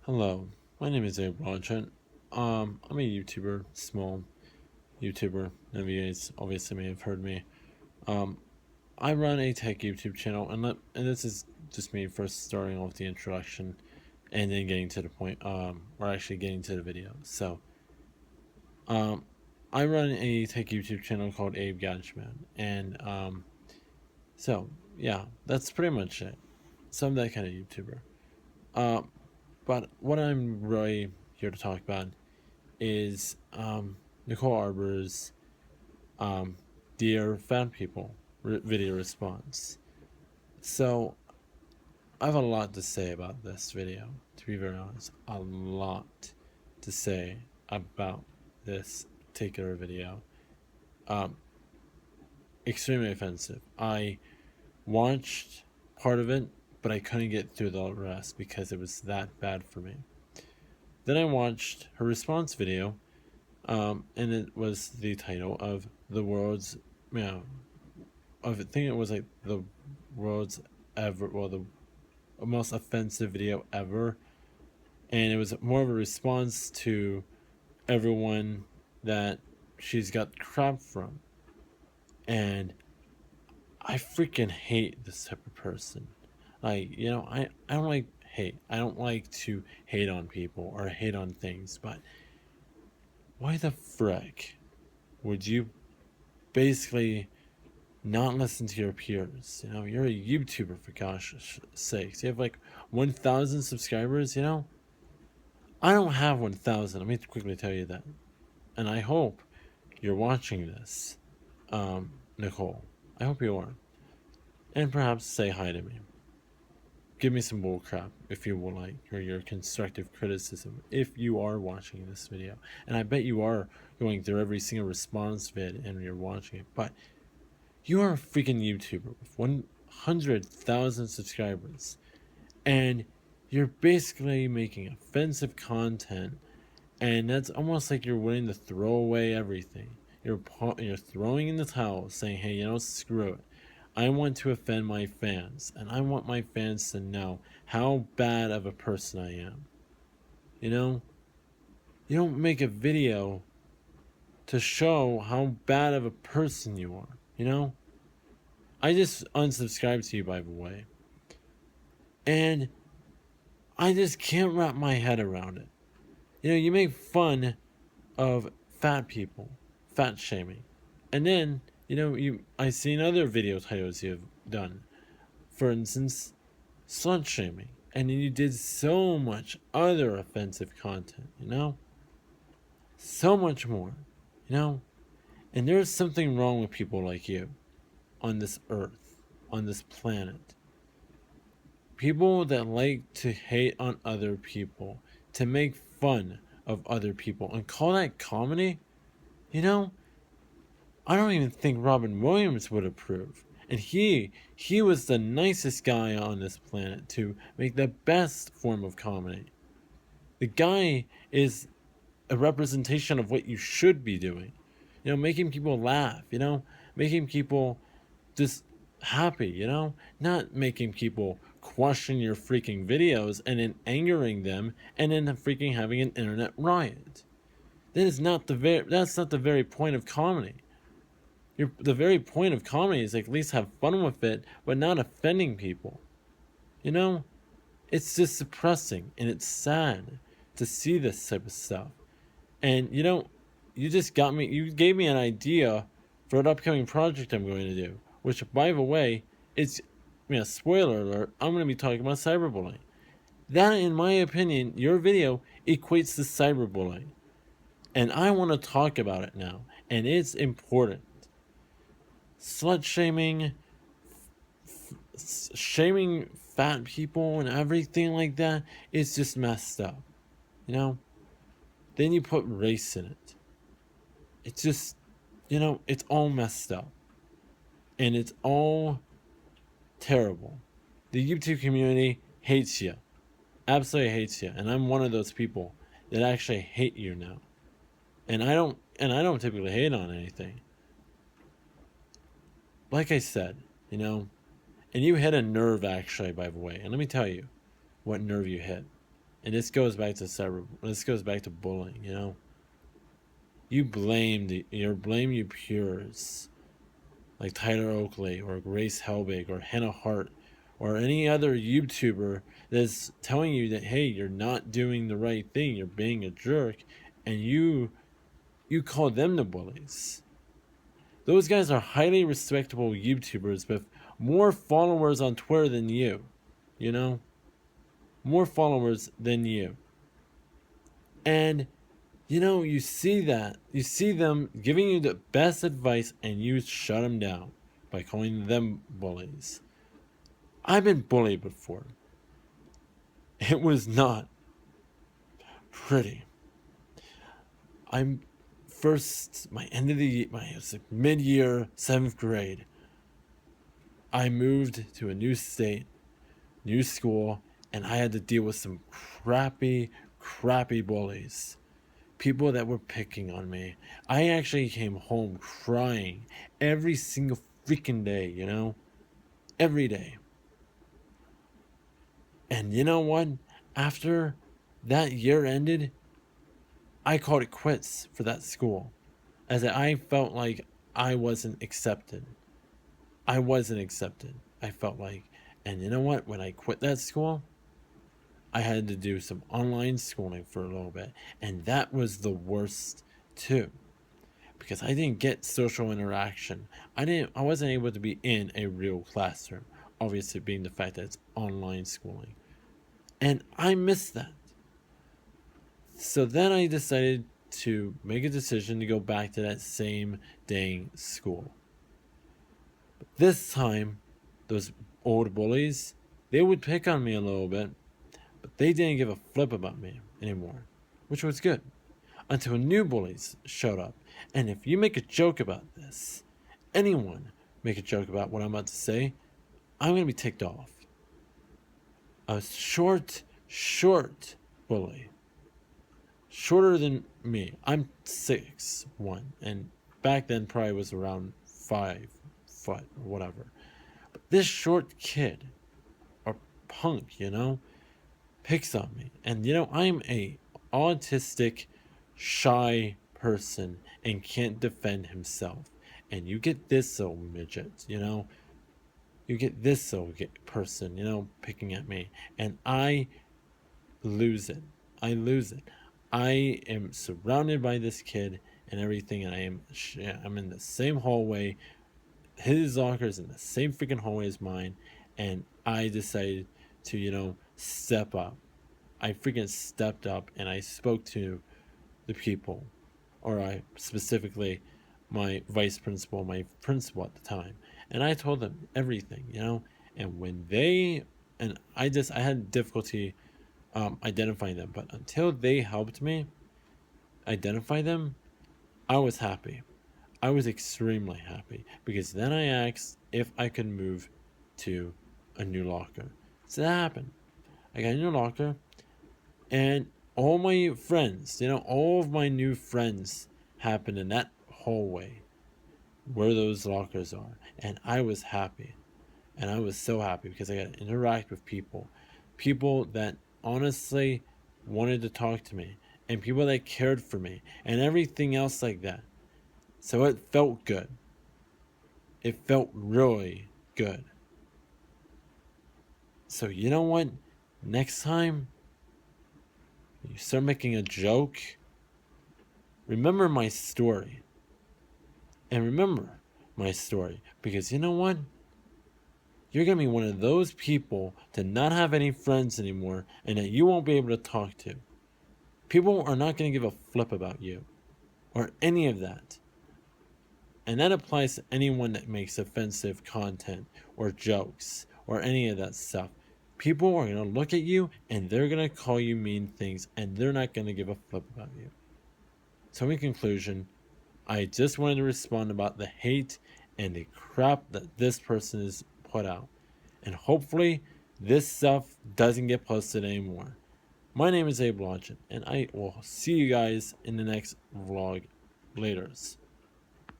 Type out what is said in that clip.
Hello, my name is Abe Rochant. I'm a YouTuber, small YouTuber. None of you guys obviously may have heard me. Um, I run a tech YouTube channel, and this is just me first starting off the introduction, and then getting to the point. Or actually getting to the video. Um, I run a tech YouTube channel called Abe Gadgetman, and so yeah, that's pretty much it. So I'm that kind of YouTuber. Um, but what I'm really here to talk about is Nicole Arbor's Dear Fat People video response. So, I have a lot to say about this video, to be very honest. A lot to say about this particular video. Um, Extremely offensive. I watched part of it, but I couldn't get through the rest because it was that bad for me. Then I watched her response video, and it was the title of the world's, I think it was like the world's ever, well, the most offensive video ever, and it was more of a response to everyone that she's got crap from, and I freaking hate this type of person. I don't like hate. I don't like to hate on people or hate on things, but why the frick would you basically not listen to your peers? You're a YouTuber, for gosh sakes. You have like 1,000 subscribers, I don't have 1,000. Let me quickly tell you that. And I hope you're watching this, Nicole. I hope you are. And perhaps say hi to me. Give me some bullcrap if you would like, or your constructive criticism if you are watching this video. And I bet you are going through every single response vid and you're watching it. But you are a freaking YouTuber with 100,000 subscribers, and you're basically making offensive content, and that's almost like you're willing to throw away everything. You're throwing in the towel, saying, "Hey, screw it. I want to offend my fans, and I want my fans to know how bad of a person I am." You know, you don't make a video to show how bad of a person you are. I just unsubscribed to you, by the way, and I just can't wrap my head around it. You make fun of fat people, fat shaming, and then I've seen other video titles you've done. For instance, slut shaming, and then you did so much other offensive content. So much more. You know, and there's something wrong with people like you on this earth, on this planet. People that like to hate on other people, to make fun of other people, and call that comedy, you know, I don't even think Robin Williams would approve. And he was the nicest guy on this planet to make the best form of comedy. The guy is a representation of what you should be doing. Making people laugh, making people just happy, not making people question your freaking videos and then angering them and then freaking having an internet riot. That's not the very point of comedy. The very point of comedy is at least have fun with it, but not offending people. You know, it's just depressing and it's sad to see this type of stuff. And you just got me. You gave me an idea for an upcoming project I'm going to do, which, by the way, it's spoiler alert. I'm going to be talking about cyberbullying. That, in my opinion, your video equates to cyberbullying, and I want to talk about it now. And it's important. Slut shaming, shaming fat people, and everything like that is just messed up. Then you put race in it. It's just, it's all messed up. And it's all terrible. The YouTube community hates you. Absolutely hates you. And I'm one of those people that actually hate you now. And I don't typically hate on anything. Like I said, and you hit a nerve actually, by the way. And let me tell you what nerve you hit. and this goes back to bullying. You blame you peers like Tyler Oakley or Grace Helbig or Hannah Hart or any other YouTuber that's telling you that, hey, you're not doing the right thing, you're being a jerk, and you call them the bullies. Those guys are highly respectable YouTubers with more followers on Twitter than you. You know? More followers than you. And you see that. You see them giving you the best advice and you shut them down by calling them bullies. I've been bullied before. It was not pretty. I'm my end of the year, it was like mid-year, 7th grade. I moved to a new state, new school, and I had to deal with some crappy bullies. People that were picking on me. I actually came home crying every single freaking day, every day. And you know what? After that year ended, I called it quits for that school, as I felt like I wasn't accepted. I felt like, and you know what? When I quit that school, I had to do some online schooling for a little bit, and that was the worst too, because I didn't get social interaction. I wasn't able to be in a real classroom, obviously being the fact that it's online schooling. And I missed that. So then I decided to make a decision to go back to that same dang school. But this time, those old bullies, they would pick on me a little bit, but they didn't give a flip about me anymore, which was good. Until new bullies showed up. And if you make a joke about this, anyone make a joke about what I'm about to say, I'm going to be ticked off. A short bully. Shorter than me. I'm 6'1", and back then probably was around 5 foot or whatever. But this short kid, or punk, picks on me. And I'm a autistic, shy person and can't defend himself. And you get this old midget, you get this old person, picking at me, and I lose it. I am surrounded by this kid and everything, and I'm in the same hallway. His locker is in the same freaking hallway as mine, and I decided to, step up. I freaking stepped up and I spoke to the people, or I specifically my vice principal, my principal at the time, and I told them everything, and when I had difficulty identifying them, but until they helped me identify them, I was happy. I was extremely happy, because then I asked if I could move to a new locker. So that happened. I got a new locker, and all my friends, all of my new friends happened in that hallway where those lockers are. And I was happy. And I was so happy because I got to interact with people. People that honestly wanted to talk to me. And people that cared for me. And everything else like that. So it felt good. It felt really good. So you know what? Next time you start making a joke, remember my story. And remember my story. Because you know what? You're going to be one of those people to not have any friends anymore and that you won't be able to talk to. People are not going to give a flip about you or any of that. And that applies to anyone that makes offensive content or jokes or any of that stuff. People are going to look at you and they're going to call you mean things and they're not going to give a flip about you. So in conclusion, I just wanted to respond about the hate and the crap that this person is put out. And hopefully this stuff doesn't get posted anymore. My name is Abe Lodgen, and I will see you guys in the next vlog. Laters.